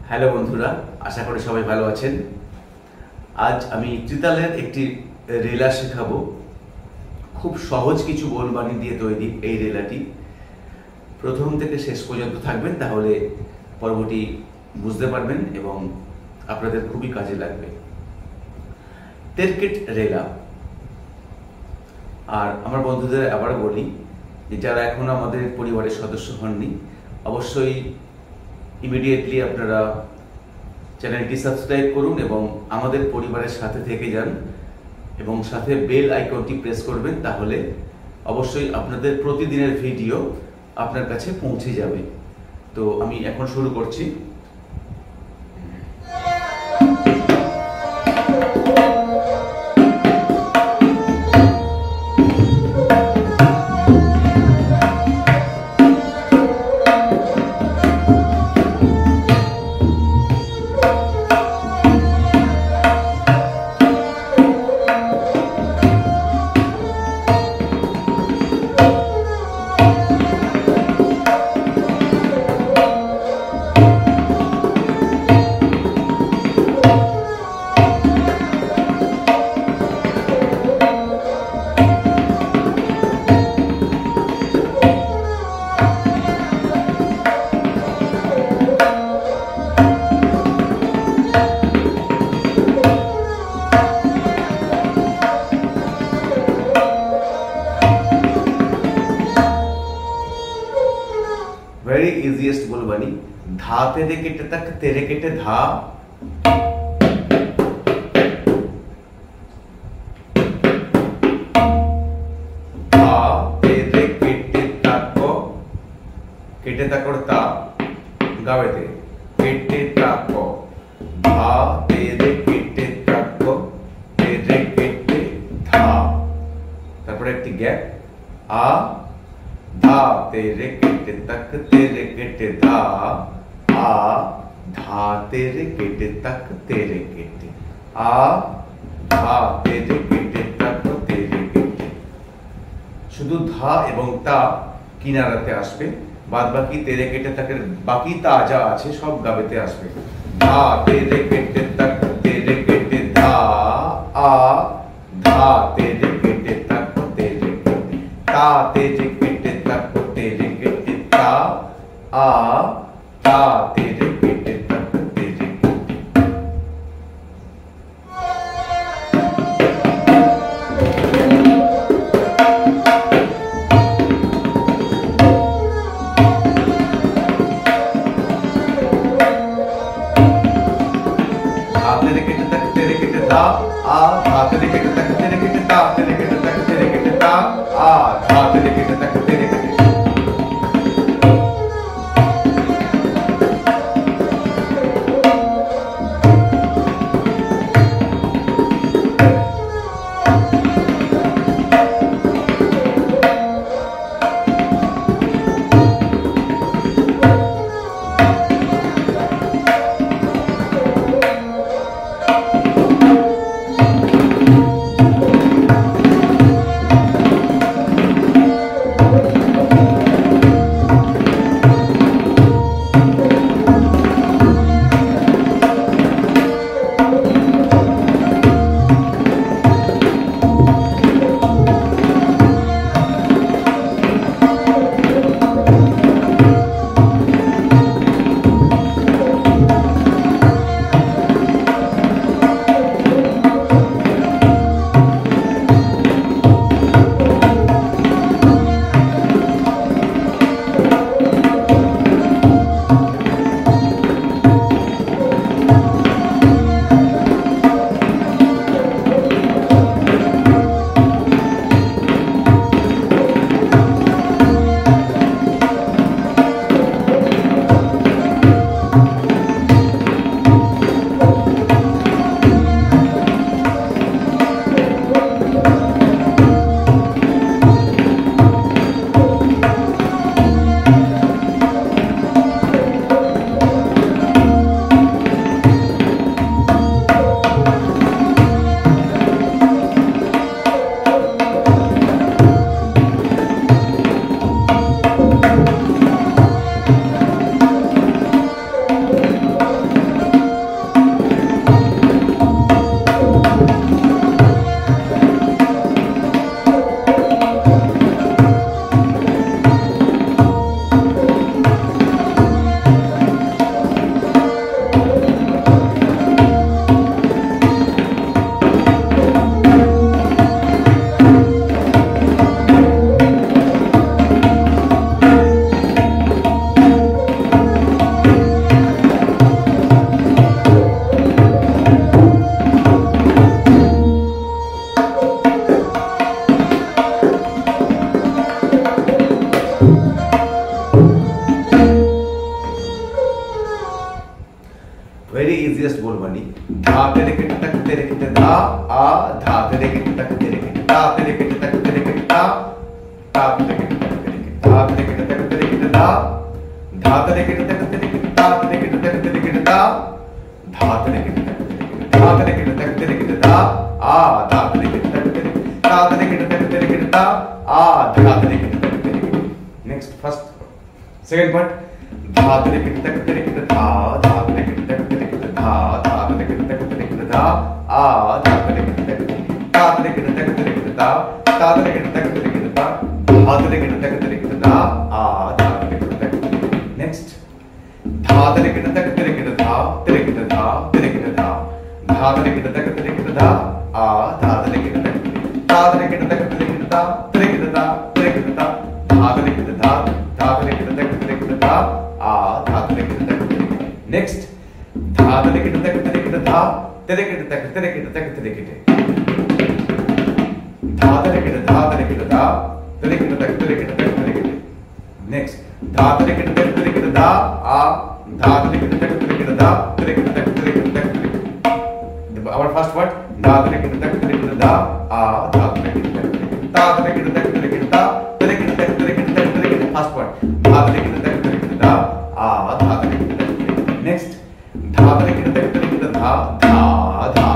Hello বন্ধুরা, আশা করি সবাই ভালো আছেন। আজ আমি ত্রিতালের একটি রেলা শেখাবো। খুব সহজ কিছু বোলবাণী দিয়ে তৈরি এই রেলাটি। প্রথম থেকে শেষ পর্যন্ত থাকবেন, তাহলে পর্বটি বুঝতে পারবেন এবং আপনাদের খুবই কাজে লাগবে। তেরকেট রেলা। আর আমার বন্ধুদের আবারও বলি যে যারা এখনো আমাদের পরিবারের সদস্য হননি, অবশ্যই ইমিডিয়েটলি আপনারা চ্যানেলটি সাবস্ক্রাইব করুন এবং আমাদের পরিবারের সাথে থেকে যান এবং সাথে বেল আইকনটি প্রেস করবেন, তাহলে অবশ্যই আপনাদের প্রতিদিনের ভিডিও আপনার কাছে পৌঁছে যাবে। তো আমি এখন শুরু করছি। वेरी इजिएस्ट बोलबानी। धा तेरे केटे तक तेरे केटे धा, धा तेरे केटे तक केटे तक और ता गावेते केटे तक धा तेरे केटे तक तेरे केटे धा, তারপরে একটি গ্যাপ आ धा तेरे केटे तक तेरे केटे धा, आ धा तेरे केटे तक तेरे केटे, आ धा तेरे केटे तक तेरे केटे। শুধু ধা এবং তা কিনারাতে আসবে, বাদ বাকি তেরে কেটে তাকের বাকি তা যা আছে সব গাবেতে আসবে। ধা তেরে কেটে তক তেরে কেটে ধা, আ ধা তেরে কেটে তক তেরে কেটে, তা তেরে কেটে तक तेरे केटे ता, आ ता तेरे केटे तक तेरे केटे। आ तेरे केटे तक तेरे केटे ता, आ धा तेरे केटे तक तेरे केटे ता, तेरे केटे तक तेरे केटे ता, आ धा तेरे केटे तक तेरे केटे। वेरी इजीएस्ट बोलबानी धा तेरे किट तक तेरे किट धा आ धा तेरे किट तक तेरे किट धा तेरे किट तक तेरे किट धा धा तेरे किट तक तेरे किट धा तेरे किट तक तेरे किट धा धा तेरे किट तक तेरे किट धा तेरे किट तक तेरे किट धा धा तेरे किट तक धा तेरे किट तक तेरे किट धा आ धा तेरे किट तक तेरे धा तेरे किट तक तेरे किट धा आ धा तेरे किट तक तेरे kit next first second part धा तेरे किट तक तेरे किट धा धा तेरे किट तक तेरे किट धा धा तेरे किट तक तेरे किट धा आ धा तेरे किट तक धा तेरे किट तक तेरे किट धा धा तेरे किट तक तेरे किट धा धा तेरे किट तक तेरे किट धा आ धा तेरे किट तक नेक्स्ट धा तेरे किट तक तेरे किट धा तेरे किट धा तेरे किट धा धा तेरे किट तक तेरे किट धा आ धा तेरे किट तक धा तेरे किट तक तेरे किट धा तेरे किट धा तेरे किट धा धा तेरे किट धा धा तेरे किट तक तेरे किट धा आ धा तेरे किट तक नेक्स्ट धा तेरे किट तक तेरे किट धा तेरे किट तक तेरे किट तक तेरे किट धा तेरे किट धा तेरे किट धा तेरे किट तक तेरे किट तक तेरे किट नेक्स्ट धा तेरे किट तक तेरे किट धा आ धा तेरे किट तक तेरे किट धा तेरे किट तक तेरे किट तक our first word धा तेरे किट तक तेरे किट धा आ धा तेरे किट तक धा तेरे किट तक तेरे किट धा तेरे किट तक तेरे किट तक तेरे किट फर्स्ट word धा तेरे किट तक तेरे किट धा आ धा तेरे किट तक नेक्स्ट धा तेरे किट तक तेरे किट धा धा धा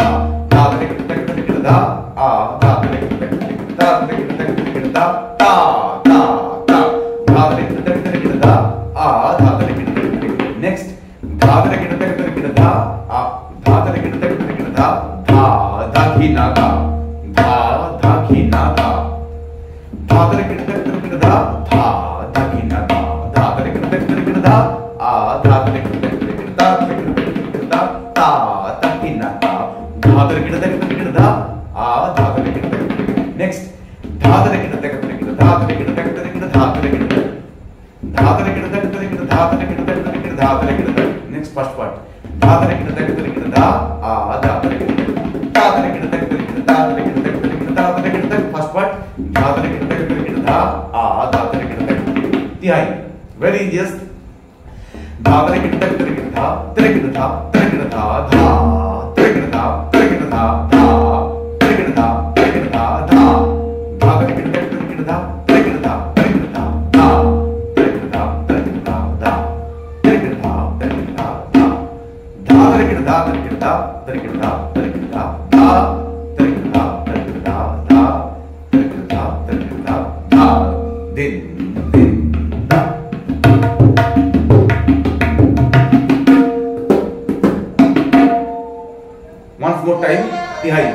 धा धा तेरे किट तक तेरे किट धा आ धा तेरे किट तक धा तेरे किट तक तेरे किट धा ता ता ता धा तेरे किट तक तेरे किट धा आ धा तेरे किट तक नेक्स्ट धा तेरे किट तक तेरे किट धा आ धा तेरे किट तक तेरे किट धा धा धा की ना धा धा की ना धा धा तेरे किट तक तेरे किट धा धा धा की ना धा धा तेरे किट तक तेरे किट धा आ धा तेरे किट तक तेरे किट धा तेरे किट तक तेरे किट धा ता ता की ना धा धा तेरे किट तक तेरे किट धा आ धा तेरे किट तक नेक्स्ट धा तेरे किट तक तेरे किट धा तेरे किट तक तेरे किट धा तेरे किट तक धा तेरे किट तक तेरे किट धा तेरे किट तक तेरे किट धा तेरे किट तक नेक्स्ट फर्स्ट पार्ट धा तेरे किट तक तेरे किट धा आ धा तेरे किट धा तेरे किट तक तेरे किट धा तेरे किट तक तेरे किट धा तेरे किट तक फर्स्ट पार्ट धा तेरे किट तक तेरे किट धा आ धा तेरे किट तक तिहाई वेरी इजीएस्ट धा तेरे किट तक तेरे किट धा तेरे किट धा तेरे किट धा धा तेरे किट धा तेरे किट धा धा तेरे किट धा तेरे किट धा धा धा तेरे किट तक तेरे किट धा तेरे किट धा तेरे किट धा धा तेरे किट धा तेरे किट धा धा तेरे किट धा तेरे किट धा धा धा तेरे किट धा तेरे किट धा तेरे किट धा तेरे किट धा धा तेरे किट धा तेरे किट धा धा तेरे किट धा तेरे किट धा धा दिन दिन धा once more time तिहाई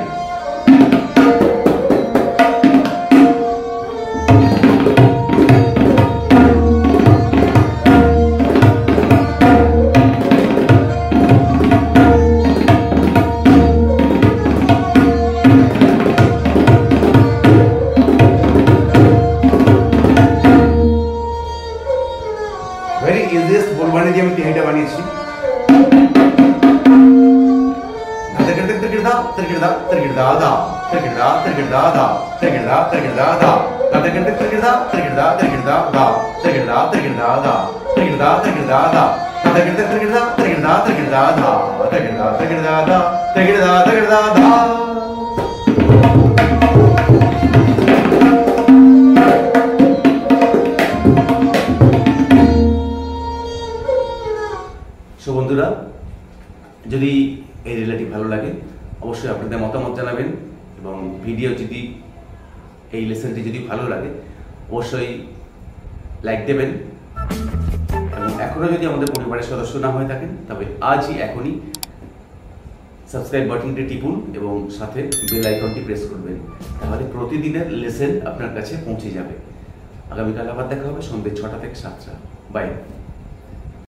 very easiest बोलबानी দিয়ে আমি তিহাইটা বানিয়েছি धा तेरे किट धा धा तेरे किट धा तेरे किट धा धा तेरे किट धा तेरे किट धा धा तेरे किट तेरे किट धा तेरे किट धा तेरे किट धा धा तेरे किट धा तेरे किट धा धा तेरे किट धा तेरे किट धा धा तेरे किट तेरे किट धा तेरे किट धा तेरे किट धा धा तेरे किट धा तेरे किट धा धा तेरे किट धा तेरे किट धा धा সো বন্ধুরা যদি এই রিলেটি ভালো লাগে অবশ্যই আপনাদের মতামত জানাবেন এবং ভিডিও যদি এই লেসনটি যদি ভালো লাগে অবশ্যই লাইক দেবেন এবং এখনও যদি আমাদের পরিবারের সদস্য না হয়ে থাকেন তবে আজই এখনই সাবস্ক্রাইব বাটনটি টিপুন এবং সাথে বেল আইকনটি প্রেস করবেন তাহলে প্রতিদিনের লেসন আপনার কাছে পৌঁছে যাবে আগামীকাল আবার দেখা হবে সন্ধ্যে 6টা থেকে 7টা বাই